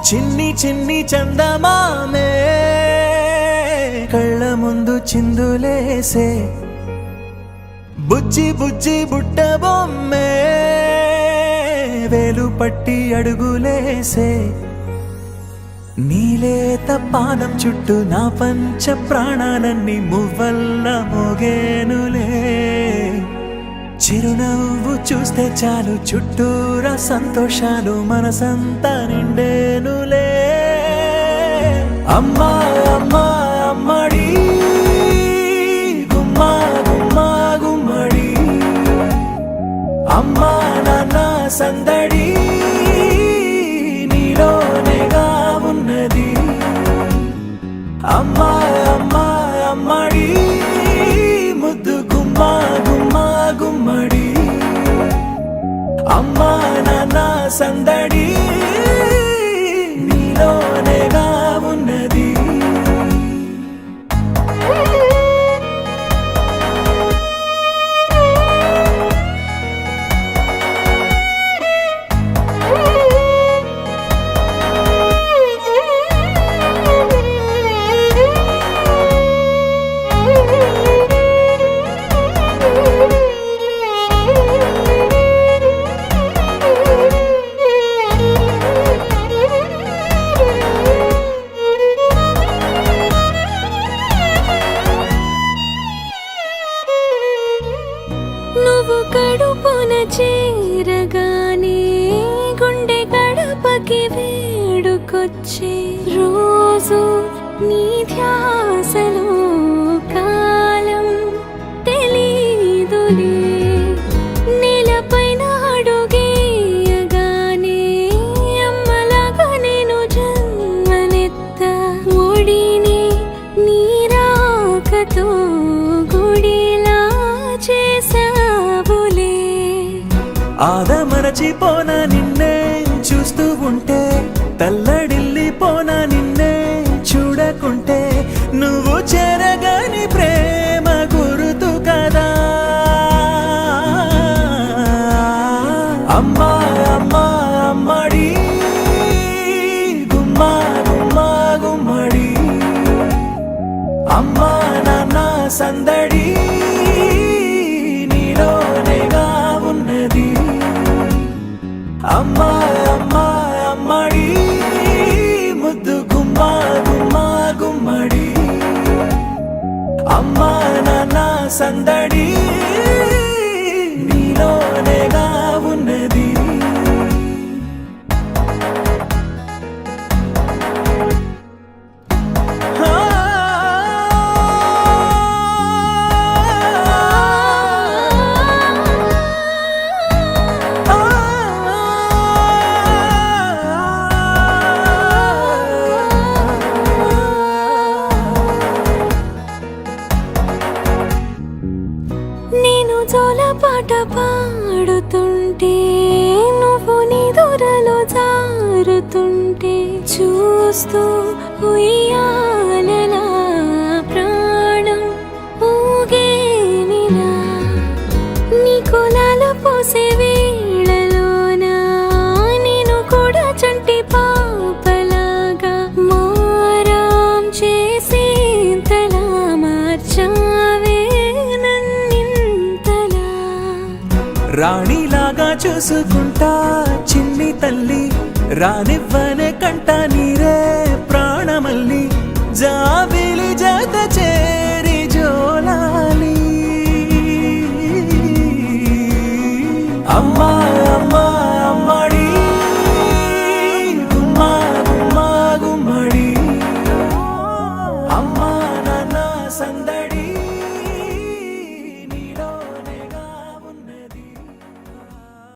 చిన్ని చిన్ని చందమామే కళ్ళ ముందు చిందులేసే బుజ్జి బుజ్జి బుట్ట బొమ్మే వేలు పట్టి అడుగులేసే నీలేత పాదం చుట్టూ నా పంచ ప్రాణాలన్నీ మువ్వల్ల మోగేనులే చిరునవ్వు చూస్తే చాలు చుట్టూరా సంతోషాలు మనసంతా నిండేనులే అమ్మా అమ్మా అమ్మడి గుమ్మా గుమ్మా గుమ్మడి అమ్మా నాన్న సందడి నీలోనేగా ఉన్నది అమ్మా అమ్మా అమ్మడి ముద్దు గుమ్మా గుమ్మా గుమ్మడి అమ్మా నాన్న సందడి నీలోనేగా ఉన్నది నువ్వు కడుపున చేరగానే గుండె గడపకి వేడుకొచ్చే రోజు నీ ధ్యాసలో కాలం తెలీదులే నేలపైన అడుగేయగానే అమ్మలాగా నేను జన్మనెత్త ఒడిని నీ రాకతో గుడిలా చేసావులే ఆదమరచిపోన నిన్నే చూస్తూ ఉంటే తల్లడిల్లిపోన నిన్నే చూడకుంటే నువ్వు చెరగని ప్రేమ గురుతు కదా అమ్మా అమ్మా అమ్మడి గుమ్మా గుమ్మా గుమ్మడి అమ్మా నాన్న సందడి నీలోనేగా ఉన్నది అమ్మా అమ్మా అమ్మడి ముద్దు గుమ్మా గుమ్మా గుమ్మడి అమ్మా నాన్న సందడి నీలోనేగా ఉన్నది నేను జోలపాట పాడుతుంటే నువ్వు నీ దూరలో జారుతుంటే చూస్తూ ఉయ్యాలలా ప్రాణం ఊగేనిలా నీ కులాల పోసే వేళలోనా నేను కూడా చంటి పాపలాగా మారాం చేసేంతలా మార్చావే రాణిలాగా చూసుకుంటా చిన్ని తల్లి రానివ్వనే కంట నీరే ప్రాణమల్లి జాబిలి జత చేరి జోలాలి అమ్మా అమ్మా అమ్మడి గుమ్మా గుమ్మా గుమ్మడి అమ్మా నాన్న సంద